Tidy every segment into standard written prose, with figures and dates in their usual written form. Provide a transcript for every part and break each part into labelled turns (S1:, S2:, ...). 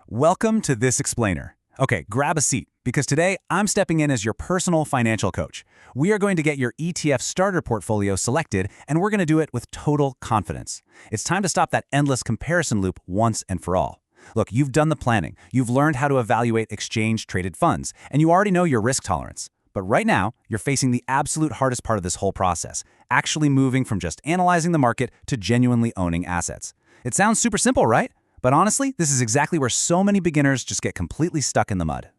S1: Welcome to This Explainer. Okay, grab a seat, because today I'm stepping in as your personal financial coach. We are going to get your ETF starter portfolio selected, and we're going to do it with total confidence. It's time to stop that endless comparison loop once and for all. Look, you've done the planning, you've learned how to evaluate exchange-traded funds, and you already know your risk tolerance. But right now, you're facing the absolute hardest part of this whole process, actually moving from just analyzing the market to genuinely owning assets. It sounds super simple, right? But honestly, this is exactly where so many beginners just get completely stuck in the mud.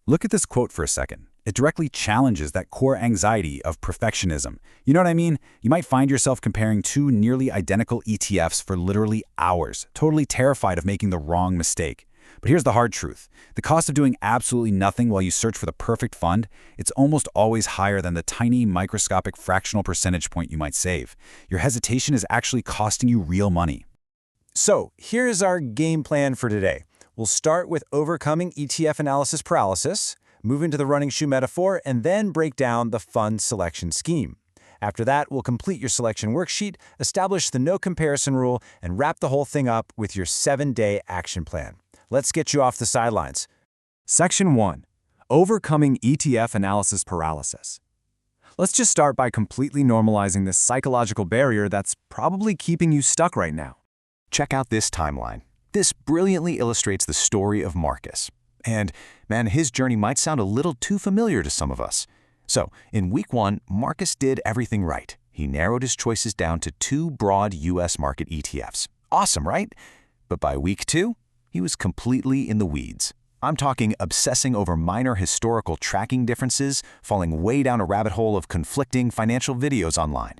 S2: Look at this quote for a second. It directly challenges that core anxiety of perfectionism. You know what I mean? You might find yourself comparing two nearly identical ETFs for literally hours, totally terrified of making the wrong mistake. But here's the hard truth. The cost of doing absolutely nothing while you search for the perfect fund, it's almost always higher than the tiny microscopic fractional percentage point you might save. Your hesitation is actually costing you real money.
S3: So here's our game plan for today. We'll start with overcoming ETF analysis paralysis, move into the running shoe metaphor, and then break down the fund selection scheme. After that, we'll complete your selection worksheet, establish the no comparison rule, and wrap the whole thing up with your 7-day action plan. Let's get you off the sidelines.
S1: Section 1. Overcoming ETF analysis paralysis. Let's just start by completely normalizing this psychological barrier that's probably keeping you stuck right now.
S4: Check out this timeline. This brilliantly illustrates the story of Marcus. And, man, his journey might sound a little too familiar to some of us. So, in week 1, Marcus did everything right. He narrowed his choices down to 2 broad U.S. market ETFs. Awesome, right? But by week 2, he was completely in the weeds. I'm talking obsessing over minor historical tracking differences, falling way down a rabbit hole of conflicting financial videos online.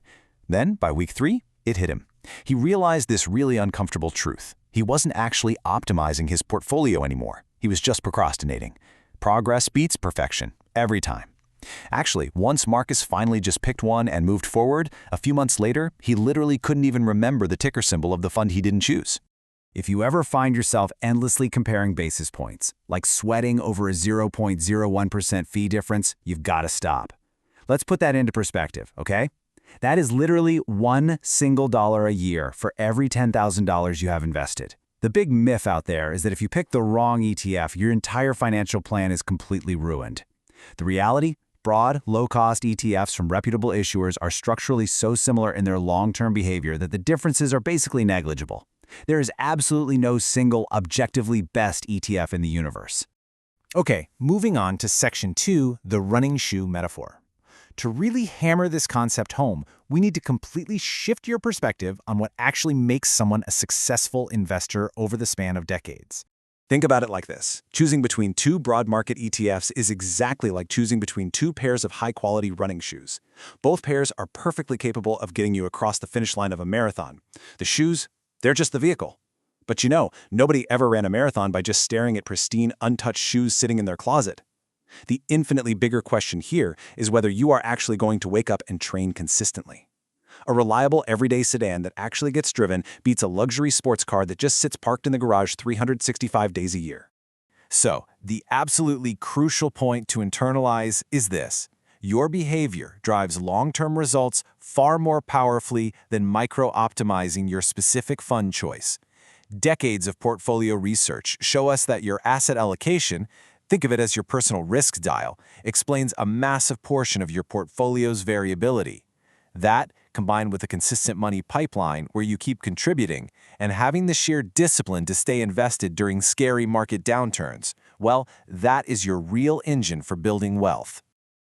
S4: Then, by week 3, it hit him. He realized this really uncomfortable truth. He wasn't actually optimizing his portfolio anymore. He was just procrastinating. Progress beats perfection, every time. Actually, once Marcus finally just picked one and moved forward, a few months later, he literally couldn't even remember the ticker symbol of the fund he didn't choose.
S1: If you ever find yourself endlessly comparing basis points, like sweating over a 0.01% fee difference, you've got to stop. Let's put that into perspective, okay? That is literally $1 single a year for every $10,000 you have invested. The big myth out there is that if you pick the wrong ETF, your entire financial plan is completely ruined. The reality? Broad, low-cost ETFs from reputable issuers are structurally so similar in their long-term behavior that the differences are basically negligible. There is absolutely no single objectively best ETF in the universe.
S3: Okay, moving on to Section 2, the running shoe metaphor. To really hammer this concept home, we need to completely shift your perspective on what actually makes someone a successful investor over the span of decades.
S5: Think about it like this. Choosing between 2 broad market ETFs is exactly like choosing between 2 pairs of high-quality running shoes. Both pairs are perfectly capable of getting you across the finish line of a marathon. The shoes, they're just the vehicle. But you know, nobody ever ran a marathon by just staring at pristine, untouched shoes sitting in their closet. The infinitely bigger question here is whether you are actually going to wake up and train consistently. A reliable everyday sedan that actually gets driven beats a luxury sports car that just sits parked in the garage 365 days a year.
S3: So, the absolutely crucial point to internalize is this. Your behavior drives long-term results far more powerfully than micro-optimizing your specific fund choice. Decades of portfolio research show us that your asset allocation, think of it as your personal risk dial, explains a massive portion of your portfolio's variability. That, combined with a consistent money pipeline where you keep contributing and having the sheer discipline to stay invested during scary market downturns, well, that is your real engine for building wealth.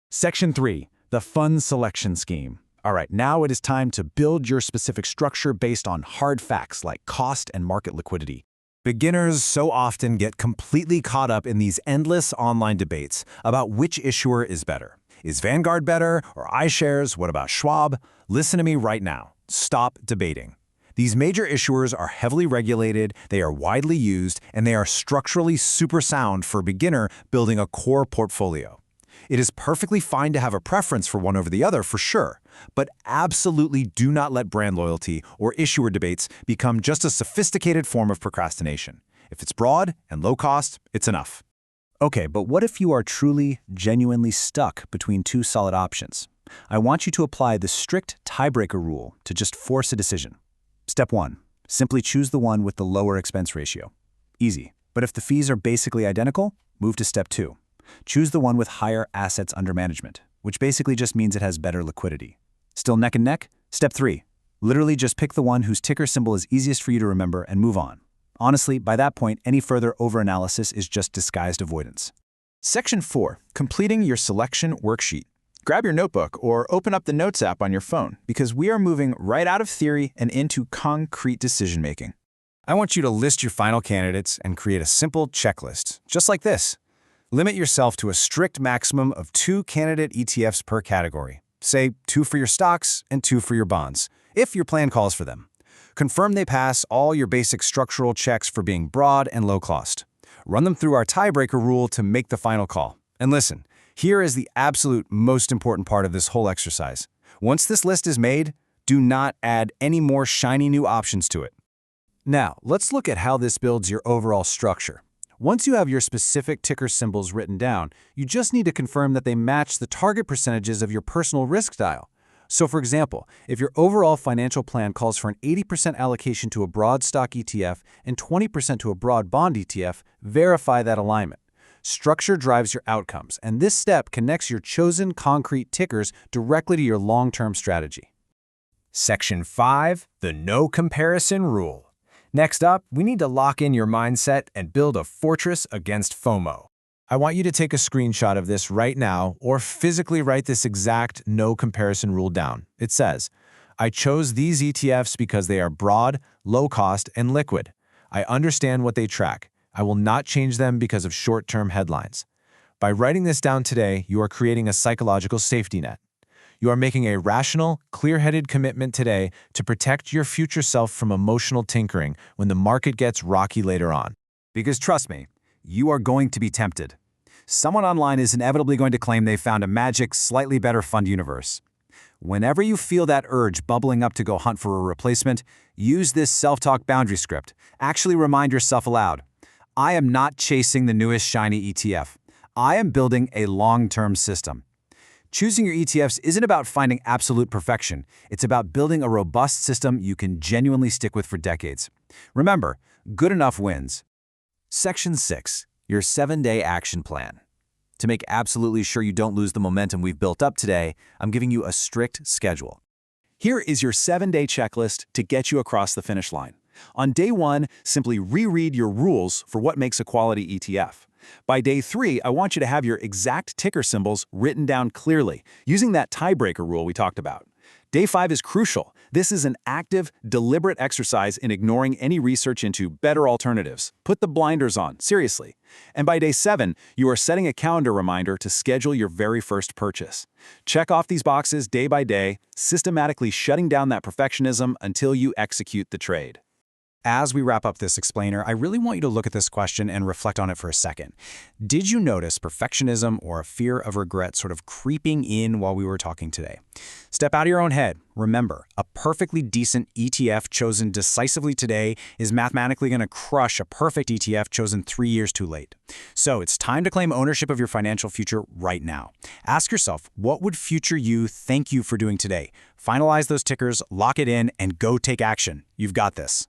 S1: Section 3. The fund selection scheme. All right, now it is time to build your specific structure based on hard facts like cost and market liquidity. Beginners so often get completely caught up in these endless online debates about which issuer is better. Is Vanguard better or iShares? What about Schwab? Listen to me right now. Stop debating. These major issuers are heavily regulated, they are widely used, and they are structurally super sound for a beginner building a core portfolio. It is perfectly fine to have a preference for one over the other, for sure, but absolutely do not let brand loyalty or issuer debates become just a sophisticated form of procrastination. If it's broad and low cost, it's enough. Okay, but what if you are truly, genuinely stuck between 2 solid options? I want you to apply the strict tiebreaker rule to just force a decision. Step 1. Simply choose the one with the lower expense ratio. Easy. But if the fees are basically identical, move to step 2. Choose the one with higher assets under management, which basically just means it has better liquidity. Still neck and neck? Step 3. Literally just pick the one whose ticker symbol is easiest for you to remember and move on. Honestly, by that point, any further overanalysis is just disguised avoidance.
S5: Section 4. Completing your selection worksheet. Grab your notebook or open up the Notes app on your phone because we are moving right out of theory and into concrete decision-making.
S2: I want you to list your final candidates and create a simple checklist, just like this. Limit yourself to a strict maximum of 2 candidate ETFs per category. Say 2 for your stocks and 2 for your bonds, if your plan calls for them. Confirm they pass all your basic structural checks for being broad and low cost. Run them through our tiebreaker rule to make the final call. And listen, here is the absolute most important part of this whole exercise. Once this list is made, do not add any more shiny new options to it. Now, let's look at how this builds your overall structure. Once you have your specific ticker symbols written down, you just need to confirm that they match the target percentages of your personal risk dial. So for example, if your overall financial plan calls for an 80% allocation to a broad stock ETF and 20% to a broad bond ETF, verify that alignment. Structure drives your outcomes, and this step connects your chosen concrete tickers directly to your long-term strategy.
S6: Section 5, the No Comparison Rule. Next up, we need to lock in your mindset and build a fortress against FOMO.
S3: I want you to take a screenshot of this right now or physically write this exact no comparison rule down. It says, I chose these ETFs because they are broad, low cost, and liquid. I understand what they track. I will not change them because of short-term headlines. By writing this down today, you are creating a psychological safety net. You are making a rational, clear-headed commitment today to protect your future self from emotional tinkering when the market gets rocky later on.
S2: Because trust me, you are going to be tempted. Someone online is inevitably going to claim they found a magic, slightly better fund universe. Whenever you feel that urge bubbling up to go hunt for a replacement, use this self-talk boundary script. Actually remind yourself aloud, I am not chasing the newest shiny ETF. I am building a long-term system. Choosing your ETFs isn't about finding absolute perfection. It's about building a robust system you can genuinely stick with for decades. Remember, good enough wins.
S1: Section 6. Your 7-day action plan. To make absolutely sure you don't lose the momentum we've built up today, I'm giving you a strict schedule.
S5: Here is your 7-day checklist to get you across the finish line. On day 1, simply reread your rules for what makes a quality ETF. By day 3, I want you to have your exact ticker symbols written down clearly, using that tiebreaker rule we talked about. Day 5 is crucial. This is an active, deliberate exercise in ignoring any research into better alternatives. Put the blinders on, seriously. And by day 7, you are setting a calendar reminder to schedule your very first purchase. Check off these boxes day by day, systematically shutting down that perfectionism until you execute the trade.
S1: As we wrap up this explainer, I really want you to look at this question and reflect on it for a second. Did you notice perfectionism or a fear of regret sort of creeping in while we were talking today? Step out of your own head. Remember, a perfectly decent ETF chosen decisively today is mathematically going to crush a perfect ETF chosen 3 years too late. So it's time to claim ownership of your financial future right now. Ask yourself, what would future you thank you for doing today? Finalize those tickers, lock it in, and go take action. You've got this.